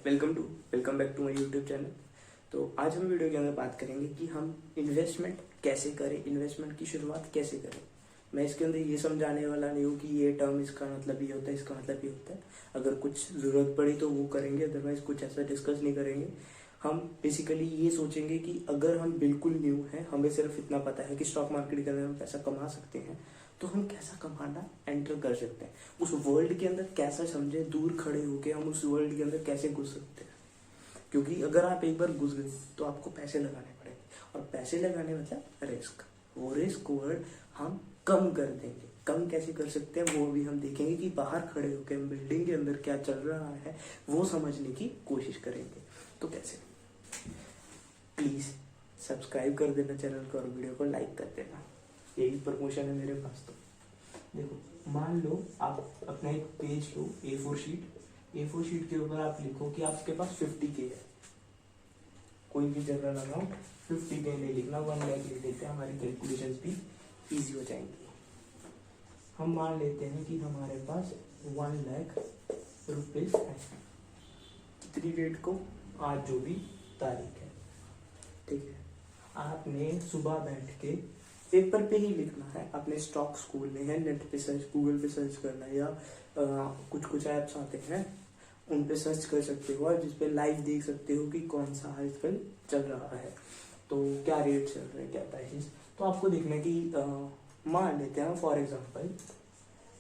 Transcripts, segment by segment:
Welcome back to my YouTube channel. तो आज हम वीडियो के अंदर बात करेंगे कि हम इन्वेस्टमेंट कैसे करें, इन्वेस्टमेंट की शुरुआत कैसे करें। मैं इसके अंदर ये समझाने वाला नहीं हूँ कि ये टर्म इसका मतलब ये होता है, इसका मतलब ये होता है। अगर कुछ ज़रूरत पड़ी तो वो करेंगे, अदरवाइज कुछ ऐसा डिस्कस नहीं करेंगे। हम बेसिकली ये सोचेंगे कि अगर हम बिल्कुल न्यू हैं, हमें सिर्फ इतना पता है कि स्टॉक मार्केट के अंदर हम पैसा कमा सकते हैं, तो हम कैसा कमाना एंटर कर सकते हैं, उस वर्ल्ड के अंदर कैसा समझे, दूर खड़े होके हम उस वर्ल्ड के अंदर कैसे घुस सकते हैं। क्योंकि अगर आप एक बार घुस गए तो आपको पैसे लगाने पड़ेंगे, और पैसे लगाने मतलब रिस्क। वो रिस्क वर्ड हम कम कर देंगे। कम कैसे कर सकते हैं वो भी हम देखेंगे कि बाहर खड़े होकर हम बिल्डिंग के अंदर क्या चल रहा है वो समझने की कोशिश करेंगे। तो कैसे, प्लीज सब्सक्राइब कर देना चैनल को और वीडियो को लाइक कर देना, यही प्रमोशन है मेरे पास। तो देखो, मान लो आप अपना एक पेज लो, A4 शीट के ऊपर आप लिखो कि आपके पास 50K है। कोई भी जनरल अमाउंट 50K नहीं लिखना, 1 लाख लिख देते हैं, हमारी कैलकुलेशंस भी इजी हो जाएंगी। हम मान लेते हैं कि हमारे पास 1 लाख रुपीज है। कितनी डेट को? आज जो भी तारीख है, ठीक है। आपने सुबह बैठ के पेपर पे ही लिखना है, अपने स्टॉक्स खोलने हैं, नेट पे सर्च, गूगल पे सर्च करना है, या कुछ ऐप्स आते हैं उन पे सर्च कर सकते हो, और जिसपे लाइव देख सकते हो कि कौन सा आजकल चल रहा है, तो क्या रेट चल रहे हैं, क्या प्राइसेस। तो आपको देखना है कि मान लेते हैं फॉर एग्जांपल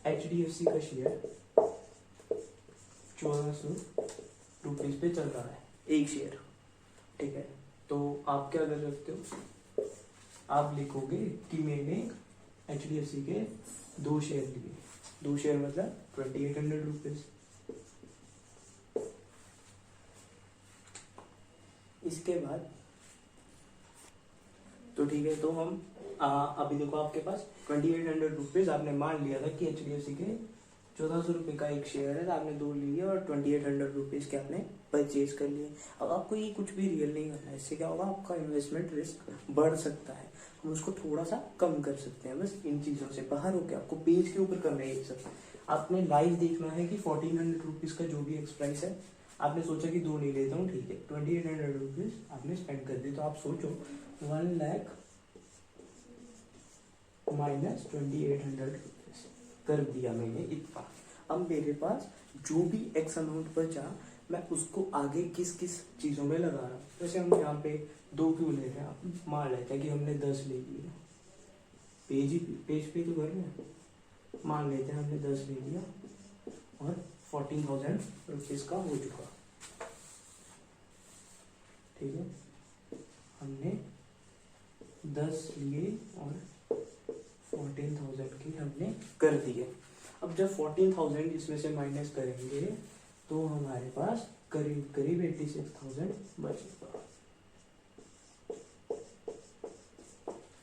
HDFC का शेयर 1400 रुपीज पे चल रहा है, एक शेयर, ठीक है। तो आप क्या कर सकते हो, आप लिखोगे कि मैंने HDFC के 2 शेयर लिए। 2 शेयर मतलब 2800 रुपीज। इसके बाद तो ठीक है, तो हम अभी देखो आपके पास 2800 रुपीज आपने मान लिया था कि HDFC के 1400 रुपये का एक शेयर है, तो आपने 2 लिए और 2800 रुपीज के आपने परचेज कर लिए। अब आपको ये कुछ भी रियल नहीं करना है, इससे क्या होगा, आपका इन्वेस्टमेंट रिस्क बढ़ सकता है, हम उसको थोड़ा सा कम कर सकते हैं। बस इन चीज़ों से बाहर होकर आपको पेज के ऊपर करना है ये सब। आपने लाइव देखना है कि 1400 रुपीज का जो भी एक्स प्राइस है, आपने सोचा कि 2 नहीं लेता हूँ, ठीक है, 2800 रुपीज आपने स्पेंड कर दिए। तो आप सोचो 1 लाख माइनस 2800 रुपीज कर दिया मैंने इतना। अब मेरे पास जो भी एक्स अमाउंट बचा, मैं उसको आगे किस किस चीज़ों में लगा रहा हूँ। जैसे हम यहाँ पे 2 क्यों ले रहे हैं, आप मान लेते हैं कि हमने 10 ले लिए, पेज पे तो कर रहे हैं, मान लेते हैं हमने 10 ले लिया और 14,000 रुपीज का हो चुका, ठीक है। हमने 10 लिए और 14,000 की हमने कर दिए। अब जब 14,000 इसमें से माइनस करेंगे तो हमारे पास करीब करीब 86,000 बचेगा।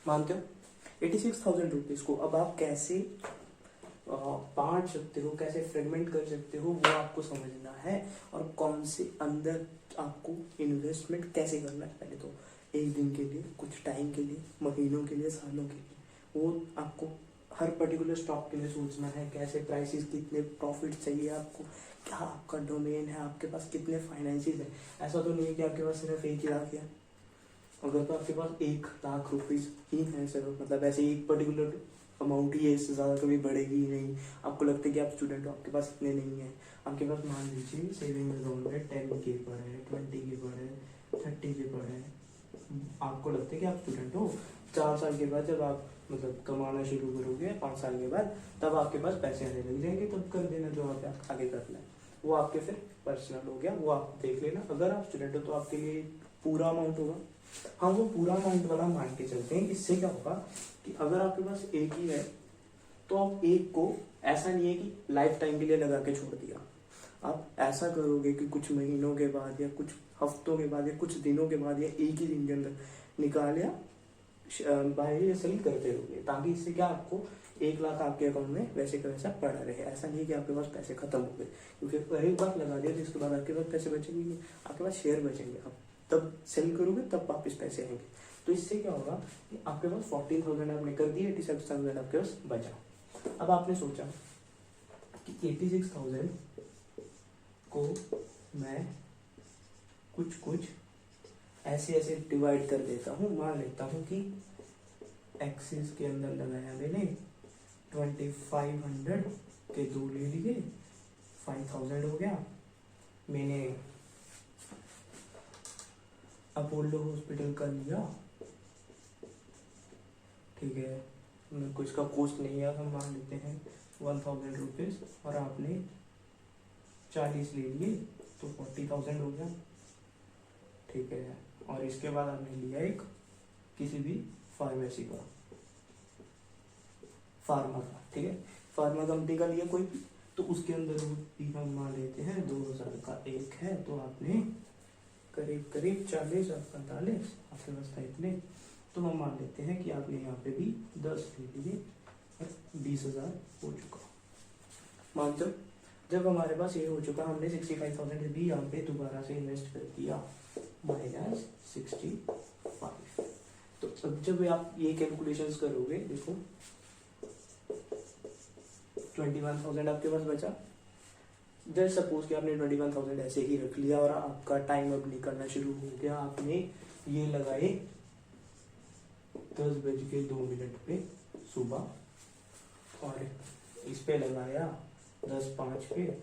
मानते हो 86,000 रुपीज को अब आप कैसे बांट सकते हो, कैसे फ्रेगमेंट कर सकते हो, वो आपको समझना है। और कौन से अंदर आपको इन्वेस्टमेंट कैसे करना है, पहले तो एक दिन के लिए, कुछ टाइम के लिए, महीनों के लिए, सालों के लिए, वो आपको हर पर्टिकुलर स्टॉक के लिए सोचना है। कैसे प्राइसेस, कितने प्रॉफिट चाहिए आपको, क्या आपका डोमेन है, आपके पास कितने फाइनेंसिस है। ऐसा तो नहीं है कि आपके पास सिर्फ 1 लाख है। अगर तो आपके पास 1 लाख रुपीज ही है सिर्फ, मतलब ऐसे एक पर्टिकुलर अमाउंट ही है, इससे ज़्यादा कभी बढ़ेगी ही नहीं। आपको लगता है कि आप स्टूडेंट हो, आपके पास इतने नहीं है, आपके पास मान लीजिए सेविंग अकाउंट में 10K पर है, 20K पर है, 30K पर है। आपको लगता है कि आप स्टूडेंट हो, 4 साल के बाद जब आप मतलब कमाना शुरू करोगे, 5 साल के बाद, तब आपके पास पैसे आने लग जाएंगे, तब कर देना जो आप आगे करना है। वो आपके फिर पर्सनल हो गया, वो आप देख लेना। अगर आप स्टूडेंट हो तो आपके लिए पूरा अमाउंट होगा। हाँ, वो पूरा अमाउंट वाला मान के चलते हैं। इससे क्या होगा कि अगर आपके पास एक ही है तो आप एक को, ऐसा नहीं है कि लाइफ टाइम के लिए लगा के छोड़ दिया। आप ऐसा करोगे कि कुछ महीनों के बाद या कुछ हफ्तों के बाद या कुछ दिनों के बाद या एक ही दिन के अंदर निकाल या बाहर सेल करते रहोगे, ताकि इससे क्या, आपको 1 लाख आपके अकाउंट में वैसे का वैसा पड़ा रहे। ऐसा नहीं कि आपके पास पैसे खत्म हो गए, क्योंकि एक बार लगा दिया तो इसके बाद आपके पास पैसे बचेंगे नहीं, आपके पास शेयर बचेंगे। आप तब सेल करोगे तब वापस पैसे आएंगे। तो इससे क्या होगा कि आपके पास 14,000 आपने कर दिए, 86,000 आपके पास बचा। अब आपने सोचा कि 86,000 को मैं कुछ कुछ ऐसे ऐसे डिवाइड कर देता हूँ। मान लेता हूँ कि एक्सिस के अंदर लगाया मैंने 2500 के 2 ले लिए, 5000 हो गया। मैंने अपोलो हॉस्पिटल का लिया, ठीक है, मेरे को इसका कॉस्ट नहीं है, हम मान लेते हैं 1000 रुपीज़, और आपने 40 ले लिए तो 40,000 हो गया, ठीक है। और इसके बाद आपने लिया एक किसी भी फार्मेसी का, फार्मा का, ठीक है, फार्मा कंपनी का लिया कोई भी, तो उसके अंदर भी हम मान लेते हैं 2000 का एक है, तो आपने करीब करीब 40 और 45 आपके पास था इतने, तो हम मान लेते हैं कि आपने यहाँ पे भी 10 ले लिए और 20,000 हो चुका। मान लो जब हमारे पास ये हो चुका, हमने 65,000 भी यहाँ पे दोबारा से इन्वेस्ट कर दिया, -65। तो अब जब आप ये कैलकुलेशंस करोगे, देखो 21,000 आपके पास बचा। जस्ट सपोज कि आपने 21,000 ऐसे ही रख लिया और आपका टाइम अब निकलना शुरू हो गया, आपने ये लगाए 10:02 पे सुबह, और इस पे लगाया 10:05 पे,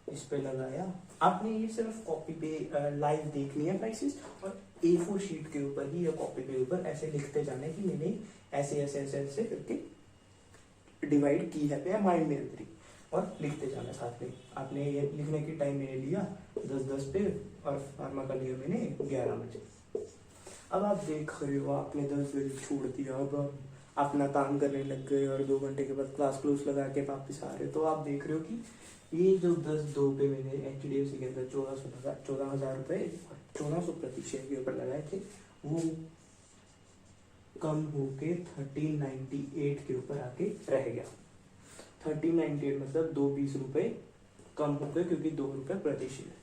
इस पे लगाया। आपने ये सिर्फ कॉपी पे लाइव देखनी है प्राइसेस, और A4 शीट के ऊपर ही या कॉपी के ऊपर ऐसे लिखते जाना है कि मैंने ऐसे ऐसे ऐसे ऐसे करके डिवाइड की है पे माइंड में अंदर, और लिखते जाना साथ में। आपने ये लिखने की टाइम मैंने लिया 10:10 पे, और फार्मा का लिया मैंने 11 बजे। अब आप देख रहे हो, आपने 10 बजे छोड़ दिया, अब आप अपना काम करने लग गए, और 2 घंटे के बाद क्लास क्लोज लगा के वापस आ रहे हो, तो आप देख रहे हो कि ये जो 10:02 पे मैंने HDFC के अंदर 14,000 रुपये 1400 प्रति शेयर के ऊपर लगाए थे, वो कम होके 1398 के ऊपर आके रह गया। 1398 मतलब 220 रुपये कम हो गए, क्योंकि 2 रुपये प्रति शेयर,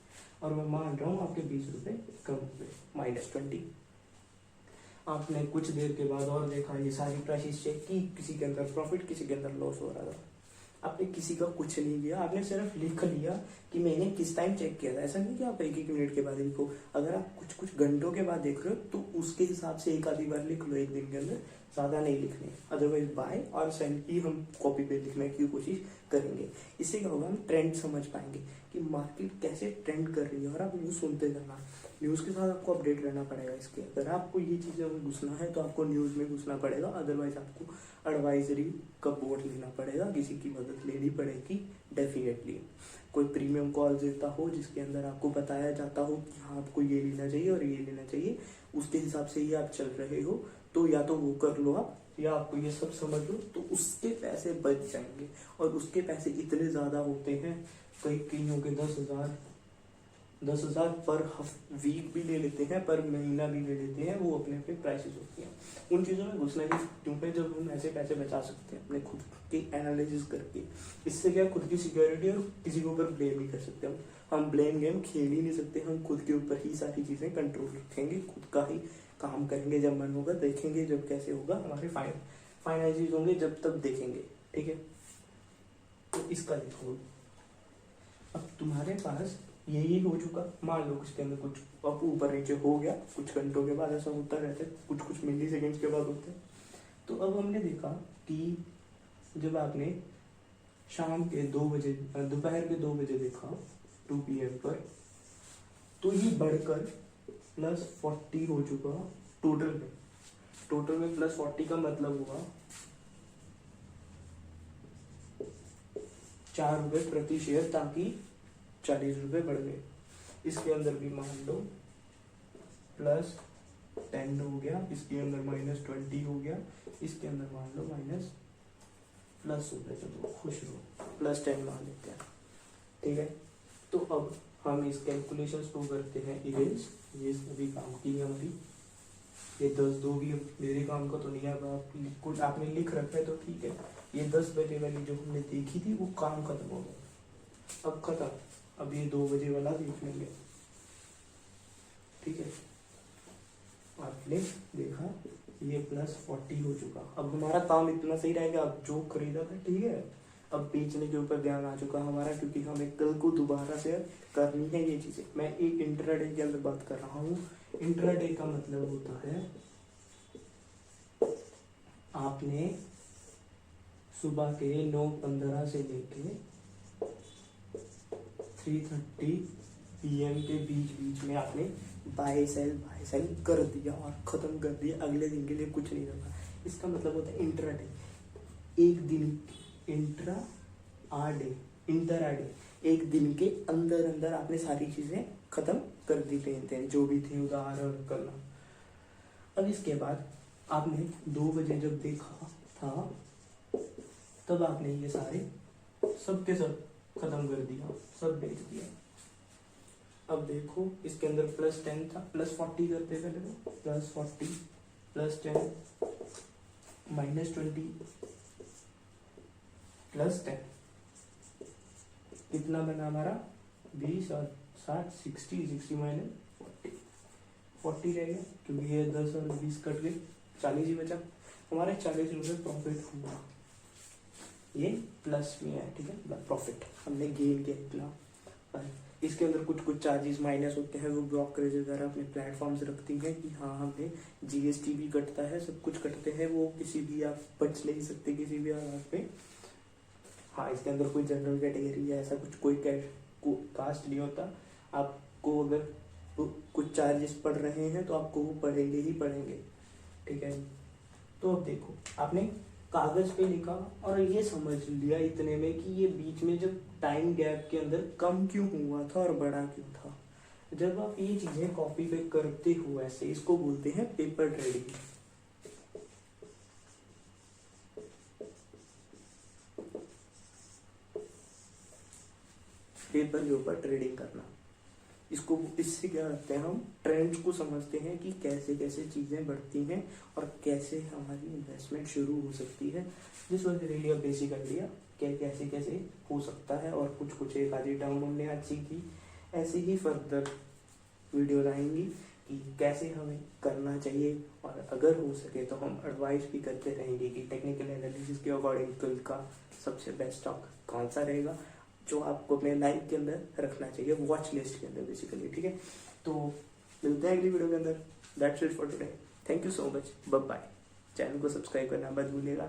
और मैं मान रहा हूँ आपके 20 रुपये कम हो गए, -20। आपने कुछ देर के बाद और देखा, ये सारी प्राइसेस चेक की, किसी के अंदर प्रॉफिट, किसी के अंदर लॉस हो रहा था। आपने किसी का कुछ नहीं लिया, आपने सिर्फ लिख लिया कि मैंने किस टाइम चेक किया था। ऐसा नहीं कि आप 1-1 मिनट के बाद लिखो, अगर आप कुछ कुछ घंटों के बाद देख रहे हो तो उसके हिसाब से एक आधी बार लिख लो एक दिन के अंदर, ज़्यादा नहीं लिखने। अदरवाइज बाय और सेल की हम कॉपी पे लिखने की कोशिश करेंगे। इससे क्या होगा, हम ट्रेंड समझ पाएंगे कि मार्केट कैसे ट्रेंड कर रही है, और आप न्यूज़ सुनते जाना, न्यूज़ के साथ आपको अपडेट रहना पड़ेगा इसके। अगर आपको ये चीज़ें में घुसना है तो आपको न्यूज़ में घुसना पड़ेगा, अदरवाइज आपको एडवाइजरी का बोर्ड लेना पड़ेगा, किसी की मदद लेनी पड़ेगी डेफिनेटली। कोई प्रीमियम कॉल देता हो जिसके अंदर आपको बताया जाता हो कि हाँ आपको ये लेना चाहिए और ये लेना चाहिए, उसके हिसाब से ही आप चल रहे हो, तो या तो वो कर लो आप, या आपको ये सब समझ लो, तो उसके पैसे बच जाएंगे। और उसके पैसे इतने ज़्यादा होते हैं, कईयों के 10,000 पर वीक भी ले लेते हैं, पर महीना भी ले लेते हैं, वो अपने अपने प्राइसेस होती हैं। उन चीज़ों में घुसना ही क्यों पे, जब हम ऐसे पैसे बचा सकते हैं अपने खुद की एनालिसिस करके। इससे क्या, खुद की सिक्योरिटी, और किसी के ऊपर ब्लेम नहीं कर सकते हम ब्लेम गेम खेल ही नहीं सकते। हम खुद के ऊपर ही सारी चीज़ें कंट्रोल रखेंगे, खुद का ही काम करेंगे, जब मन होगा देखेंगे, जब कैसे होगा हमारे फाइनेंसिस होंगे, जब तब देखेंगे, ठीक है। तो इसका देखो, अब तुम्हारे पास यही हो चुका, मान लो उसके अंदर कुछ अब ऊपर नीचे हो गया, कुछ घंटों के बाद ऐसा होता रहता है, कुछ मिली सेकेंड्स के बाद होता है। तो अब हमने देखा कि जब आपने शाम के 2 बजे, दोपहर के 2 बजे देखा 2 PM पर, तो ये बढ़कर +40 हो चुका टोटल में +40 का मतलब हुआ 4 रुपये प्रति शेयर, ताकि 40 रुपये बढ़ गए। इसके अंदर भी मान लो +10 हो गया, इसके अंदर -20 हो गया, इसके अंदर मान लो प्लस हो गया, चलो खुश रहो, +10 मान लेते हैं, ठीक है। तो अब हम इस कैलकुलेशंस को करते हैं इरेज। ये सभी काम की है हमारी, ये 10-2 भी मेरे काम का तो नहीं है, अब कुछ आपने लिख रखा है तो ठीक है। ये 10 बजे वाली जो हमने देखी थी वो काम खत्म हो गया, अब खत्म। अब ये 2 बजे वाला देख लेंगे, ठीक है। आपने देखा ये +40 हो चुका। अब हमारा काम इतना सही रहेगा, अब जो खरीदा था ठीक है, अब बेचने के ऊपर ध्यान आ चुका हमारा, क्योंकि हमें कल को दोबारा से करनी है ये चीजें। मैं एक इंट्राडे के अंदर बात कर रहा हूँ। इंट्राडे का मतलब होता है आपने सुबह के 9:15 से लेके 3:30 PM के बीच बीच में आपने बाय सेल कर दिया और खत्म कर दिया, अगले दिन के लिए कुछ नहीं रखा। इसका मतलब होता है इंट्राडे। एक दिन इंटराडे एक दिन के अंदर अंदर आपने सारी चीजें खत्म कर दी, लेन देन जो भी थी उधार करना। अब इसके बाद आपने 2 बजे जब देखा था तब आपने ये सारे सब के सब खत्म कर दिया, सब बेच दिया। अब देखो इसके अंदर +10 था, +40 करते पहले तो, +40 +10 -20 +10 कितना बना हमारा 20 और 60 60 -40 रह गया, क्योंकि ये 10 और 20 कट गए, 40 ही बचा। हमारे 40 रुपये प्रॉफिट हुआ, ये प्लस में है, ठीक है, प्रॉफिट हमने गेन किया इतना। इसके अंदर कुछ कुछ चार्जेस माइनस होते हैं, वो ब्रोकरेज वगैरह अपने प्लेटफॉर्म्स रखती हैं कि हाँ हमने GST भी कटता है, सब कुछ कटते हैं, वो किसी भी आप बच नहीं सकते किसी भी हालात पे। हाँ, इसके अंदर कोई जनरल कैटेगरी या ऐसा कुछ कोई कास्ट नहीं होता। आपको अगर कुछ चार्जेस पड़ रहे हैं तो आपको वो पड़ेंगे ही पड़ेंगे, ठीक है। तो अब देखो आपने कागज पे लिखा और ये समझ लिया इतने में कि ये बीच में जब टाइम गैप के अंदर कम क्यों हुआ था और बड़ा क्यों था। जब आप ये चीजें कॉपी पे करते हो ऐसे, इसको बोलते हैं पेपर ट्रेडिंग। पेपर के ऊपर ट्रेडिंग करना, इससे क्या करते हैं, हम ट्रेंड्स को समझते हैं कि कैसे कैसे चीजें बढ़ती हैं और कैसे हमारी इन्वेस्टमेंट शुरू हो सकती है। This was really a basic idea कि कैसे कैसे हो सकता है, और कुछ कुछ एक आधी टर्म हमने आज सीखी। ऐसे ही फर्दर वीडियोज आएंगी कि कैसे हमें करना चाहिए, और अगर हो सके तो हम एडवाइस भी करते रहेंगे कि टेक्निकल एनालिसिस के अकॉर्डिंग कल का सबसे बेस्ट स्टॉक कौन सा रहेगा जो आपको अपने लाइफ के अंदर रखना चाहिए, वॉच लिस्ट के अंदर बेसिकली, ठीक है। तो मिलते हैं अगली वीडियो के अंदर। That's it for today, thank you so much, bye bye. Channel को सब्सक्राइब करना मत भूलिएगा।